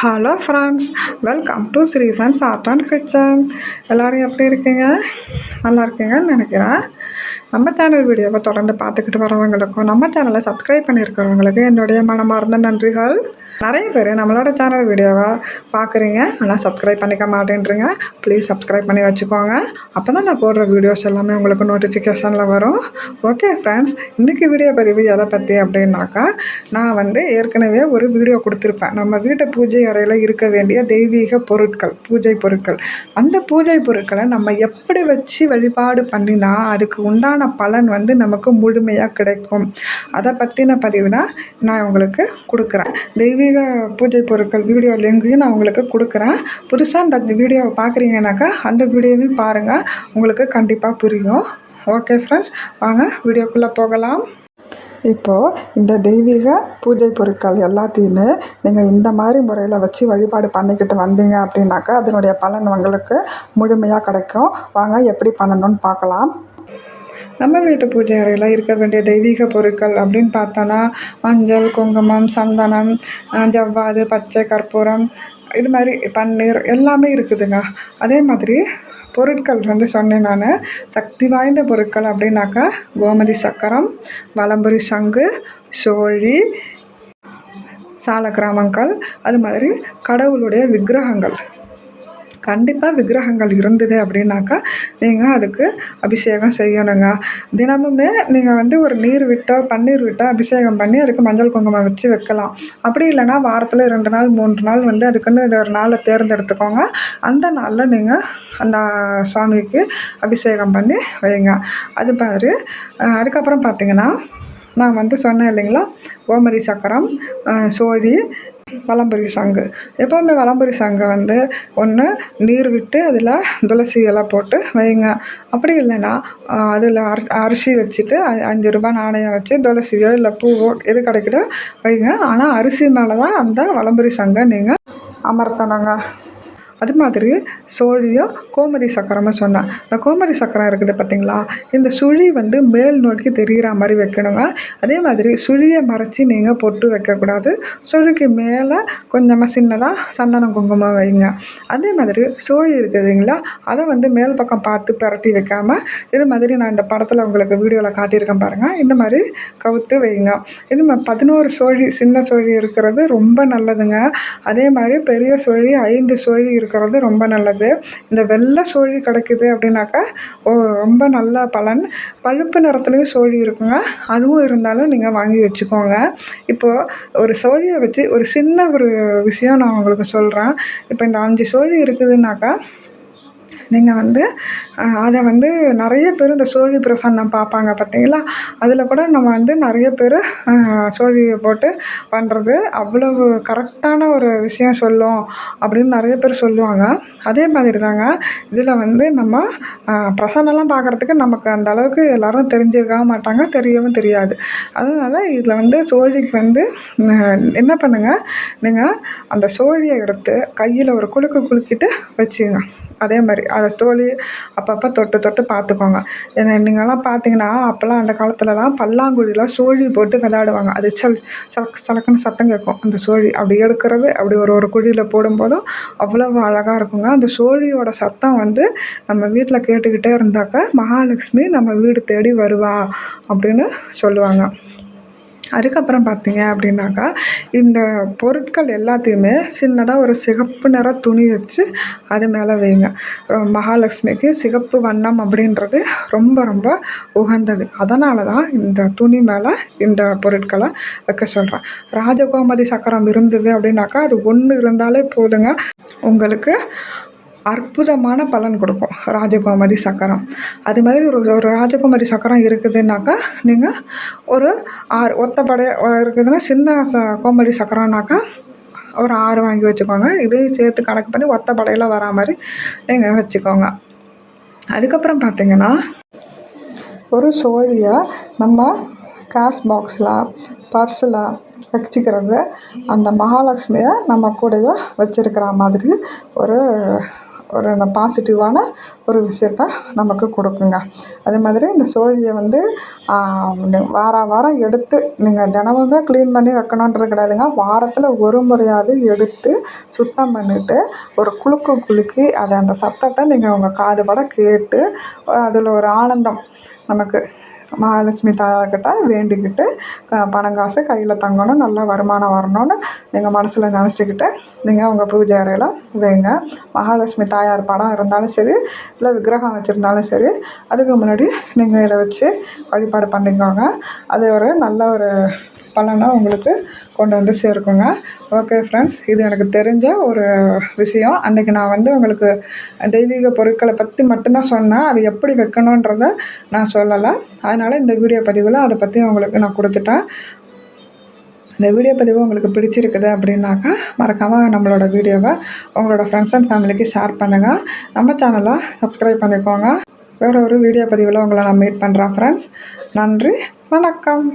Hello friends, welcome to Sreesan's art and kitchen. எல்லோரும் எப்படி இருக்கீங்க? நல்லா இருக்கீங்கன்னு நினைக்கிறேன். நம்ம சேனல் வீடியோவை தொடர்ந்து பார்த்துக்கிட்டு வரவங்களுக்கும் நம்ம சேனலை சப்ஸ்கிரைப் பண்ணியிருக்கிறவங்களுக்கு என்னுடைய மனமார்ந்த நன்றிகள். நிறைய பேர் நம்மளோட சேனல் வீடியோவை பார்க்குறீங்க, ஆனால் சப்ஸ்கிரைப் பண்ணிக்க மாட்டேன்றீங்க. ப்ளீஸ் சப்ஸ்கிரைப் பண்ணி வச்சுக்கோங்க. அப்போ தான் நான் போடுற வீடியோஸ் எல்லாமே உங்களுக்கு நோட்டிஃபிகேஷனில் வரும். ஓகே ஃப்ரெண்ட்ஸ், இன்றைக்கி வீடியோ பதிவு எதை பற்றி அப்படின்னாக்கா, நான் ஏற்கனவே ஒரு வீடியோ கொடுத்துருப்பேன். நம்ம வீட்டு பூஜை அறையில் இருக்க வேண்டிய தெய்வீக பொருட்கள், பூஜை பொருட்கள். அந்த பூஜை பொருட்களை நம்ம எப்படி வச்சு வழிபாடு பண்ணினா அதுக்கு உண்டான பலன் நமக்கு முழுமையாக கிடைக்கும், அதை பற்றின பதிவு தான் நான் உங்களுக்கு கொடுக்குறேன். தெய்வீக பூஜை பொருட்கள் வீடியோ லிங்கையும் நான் உங்களுக்கு கொடுக்குறேன். புதுசாக அந்த வீடியோவை பார்க்குறீங்கன்னாக்கா அந்த வீடியோவையும் பாருங்கள், உங்களுக்கு கண்டிப்பாக புரியும். ஓகே ஃப்ரெண்ட்ஸ், வாங்க வீடியோக்குள்ளே போகலாம். இப்போது இந்த தெய்வீக பூஜை பொருட்கள் எல்லாத்தையுமே நீங்கள் இந்த மாதிரி முறையில் வச்சு வழிபாடு பண்ணிக்கிட்டு வந்தீங்க அப்படின்னாக்கா அதனுடைய பலன் உங்களுக்கு முழுமையாக கிடைக்கும். வாங்க எப்படி பண்ணணும்னு பார்க்கலாம். நம்ம வீட்டு பூஜை அறையில் இருக்க வேண்டிய தெய்வீக பொருட்கள் அப்படின்னு பார்த்தோன்னா மஞ்சள், குங்குமம், சந்தனம், ஜவ்வாது, பச்சை கற்பூரம், இது மாதிரி பன்னீர் எல்லாமே இருக்குதுங்க. அதே மாதிரி பொருட்கள் சொன்னேன் நான். சக்தி வாய்ந்த பொருட்கள் அப்படின்னாக்கா கோமதி சக்கரம், வலம்புரி சங்கு, சோழி, சாலக்கிராமங்கள், அது மாதிரி கடவுளுடைய விக்கிரகங்கள். கண்டிப்பாக விக்கிரகங்கள் இருந்தது அப்படின்னாக்கா நீங்கள் அதுக்கு அபிஷேகம் செய்யணுங்க. தினமுமே நீங்கள் ஒரு நீர் விட்டோ பன்னீர் விட்டோ அபிஷேகம் பண்ணி அதுக்கு மஞ்சள் குங்குமம் வச்சு வைக்கலாம். அப்படி இல்லைனா வாரத்தில் 2 நாள் 3 நாள் அதுக்குன்னு ஒரு நாளை தேர்ந்தெடுத்துக்கோங்க. அந்த நாளில் நீங்கள் அந்த சுவாமிக்கு அபிஷேகம் பண்ணி வைங்க. அது மாதிரி அதுக்கப்புறம் பார்த்திங்கன்னா நான் சொன்னேன் இல்லைங்களா, கோமதி சக்கரம், சோழி, வலம்புரி சங்கு. எப்போவுமே வலம்புரி சங்கை ஒன்று நீர் விட்டு அதில் துளசி இலை போட்டு வைங்க. அப்படி இல்லைன்னா அதில் அரிசி வச்சுட்டு 5 ரூபாய் நாணயம் வச்சு துளசியோ இல்லை பூவோ எது கிடைக்குதோ வைங்க. ஆனால் அரிசி மேலே தான் அந்த வலம்புரி சங்கை நீங்கள் அமர்த்தணுங்க. அது மாதிரி சோழியோ கோமதி சக்கரமாக சொன்னேன். இந்த கோமதி சக்கரம் இருக்குது பார்த்திங்களா, இந்த சுழி மேல் நோக்கி தெரிகிற மாதிரி வைக்கணுங்க. அதே மாதிரி சுழியை மறைச்சி நீங்கள் பொட்டு வைக்கக்கூடாது. சுழிக்கு மேலே கொஞ்சமாக சின்னதாக சந்தனம் குங்குமம் வைங்க. அதே மாதிரி சோழி இருக்குதுங்களா, அதை மேல் பக்கம் பார்த்து பரட்டி வைக்காமல் இது மாதிரி நான் இந்த படத்தில் உங்களுக்கு வீடியோவில் காட்டியிருக்கேன் பாருங்கள், இந்த மாதிரி கவுத்து வைங்க. இது 11 சோழி, சின்ன சோழி இருக்கிறது ரொம்ப நல்லதுங்க. அதே மாதிரி பெரிய சோழி 5 சோழி இருக்கிறது ரொம்ப நல்லது. இந்த வெள்ளை சோழி கிடைக்குது அப்படின்னாக்கா ரொம்ப நல்ல பலன். பழுப்பு நிறத்துலையும் சோழி இருக்குங்க, அதுவும் இருந்தாலும் நீங்கள் வாங்கி வச்சுக்கோங்க. இப்போது ஒரு சோழியை வச்சு ஒரு சின்ன ஒரு விஷயம் நான் உங்களுக்கு சொல்கிறேன். இப்போ இந்த 5 சோழி இருக்குதுன்னாக்கா நீங்கள் அதை நிறைய பேர் இந்த சோழி பிரசன்னம் பார்ப்பாங்க பார்த்தீங்களா, அதில் கூட நம்ம நிறைய பேர் சோழியை போட்டு பண்ணுறது அவ்வளவு கரெக்டான ஒரு விஷயம் சொல்லும் அப்படின்னு நிறைய பேர் சொல்லுவாங்க. அதே மாதிரி தாங்க இதில் நம்ம பிரசன்னெல்லாம் பார்க்குறதுக்கு நமக்கு அந்த அளவுக்கு எல்லோரும் தெரிஞ்சிருக்க மாட்டாங்க, தெரியவும் தெரியாது. அதனால் இதில் சோழிக்கு என்ன பண்ணுங்கள், நீங்கள் அந்த சோழியை எடுத்து கையில் ஒரு குலுக்கு குலுக்கிட்டு வச்சுங்க. அதே மாதிரி அதை சோழி அப்பப்போ தொட்டு பார்த்துக்கோங்க. ஏன்னா நீங்கள்லாம் பார்த்தீங்கன்னா அப்போல்லாம் அந்த காலத்துலலாம் பல்லாங்குழியில் சோழி போட்டு விளையாடுவாங்க. அது சலக்குன்னு சத்தம் கேட்கும். அந்த சோழி அப்படி எடுக்கிறது அப்படி ஒரு குழியில் போடும்போதும் அவ்வளவு அழகாக இருக்குங்க. அந்த சோழியோட சத்தம் நம்ம வீட்டில் கேட்டுக்கிட்டே இருந்தாக்கா மகாலட்சுமி நம்ம வீடு தேடி வருவா அப்படின்னு சொல்லுவாங்க. அதுக்கப்புறம் பார்த்தீங்க அப்படின்னாக்கா இந்த பொருட்கள் எல்லாத்தையுமே சின்னதாக ஒரு சிகப்பு நிற துணி வச்சு அது மேலே வைங்க. மகாலட்சுமிக்கு சிகப்பு வண்ணம் அப்படின்றது ரொம்ப ரொம்ப உகந்தது. அதனால தான் இந்த துணி மேலே இந்த பொருட்களை வைக்க சொல்கிறேன். ராஜகோமதி சக்கரம் இருந்தது அப்படின்னாக்கா அது 1 இருந்தாலே போதுங்க, உங்களுக்கு அற்புதமான பலன் கொடுக்கும் ராஜகோமதி சக்கரம். அது மாதிரி ஒரு ராஜகோமதி சக்கரம் இருக்குதுன்னாக்கா நீங்கள் ஒரு 6 ஒத்தப்படை இருக்குதுன்னா சின்ன கோமதி சக்கரம்னாக்கா ஒரு 6 வாங்கி வச்சுக்கோங்க. இதையும் சேர்த்து கணக்கு பண்ணி ஒத்தப்படையில் வரா மாதிரி நீங்கள் வச்சுக்கோங்க. அதுக்கப்புறம் பார்த்திங்கன்னா ஒரு சோழியை நம்ம கேஷ் பாக்ஸில் பர்ஸில் வச்சுக்கிறது அந்த மகாலட்சுமியை நம்ம கூடயே வச்சுருக்கிற மாதிரி ஒரு ஒரு பாசிட்டிவான ஒரு விஷயத்த நமக்கு கொடுக்குங்க. அதே மாதிரி இந்த சோழியை வந்து வாரம் எடுத்து நீங்கள் தினமுமே க்ளீன் பண்ணி வைக்கணுன்றது கிடையாதுங்க. வாரத்தில் ஒரு முறையாவது எடுத்து சுத்தம் பண்ணிவிட்டு ஒரு குலுக்கி அதை அந்த சத்தத்தை நீங்கள் உங்கள் காதுபட கேட்டு அதில் ஒரு ஆனந்தம் நமக்கு மகாலட்சுமி தாயார்கிட்ட வேண்டிக்கிட்டு பணம் காசு கையில் தங்கணும், நல்ல வருமானம் வரணும்னு நீங்கள் மனசில் நினச்சிக்கிட்டு நீங்கள் உங்கள் பூஜை அறையில் வைங்க. மகாலட்சுமி தாயார் படம் இருந்தாலும் சரி, இல்லை விக்கிரகம் வச்சுருந்தாலும் சரி, அதுக்கு முன்னாடி நீங்கள் இதை வச்சு வழிபாடு பண்ணிக்கோங்க. அது ஒரு நல்ல ஒரு பலனை உங்களுக்கு கொண்டு வந்து சேர்க்குங்க. ஓகே ஃப்ரெண்ட்ஸ், இது எனக்கு தெரிஞ்ச ஒரு விஷயம். அன்றைக்கி நான் வந்து உங்களுக்கு தெய்வீக பொருட்களை பற்றி மட்டும்தான் சொன்னேன். அது எப்படி வைக்கணுன்றத நான் சொல்லலை. அதனால் இந்த வீடியோ பதிவில் அதை பற்றி உங்களுக்கு நான் கொடுத்துட்டேன். இந்த வீடியோ பதிவு உங்களுக்கு பிடிச்சிருக்குது அப்படின்னாக்கா மறக்காமல் நம்மளோட வீடியோவை உங்களோட ஃப்ரெண்ட்ஸ் அண்ட் ஃபேமிலிக்கு ஷேர் பண்ணுங்கள். நம்ம சேனலை சப்ஸ்கிரைப் பண்ணிக்கோங்க. வேறு ஒரு வீடியோ பதிவில் உங்களை நான் மீட் பண்ணுறேன் ஃப்ரெண்ட்ஸ். நன்றி, வணக்கம்.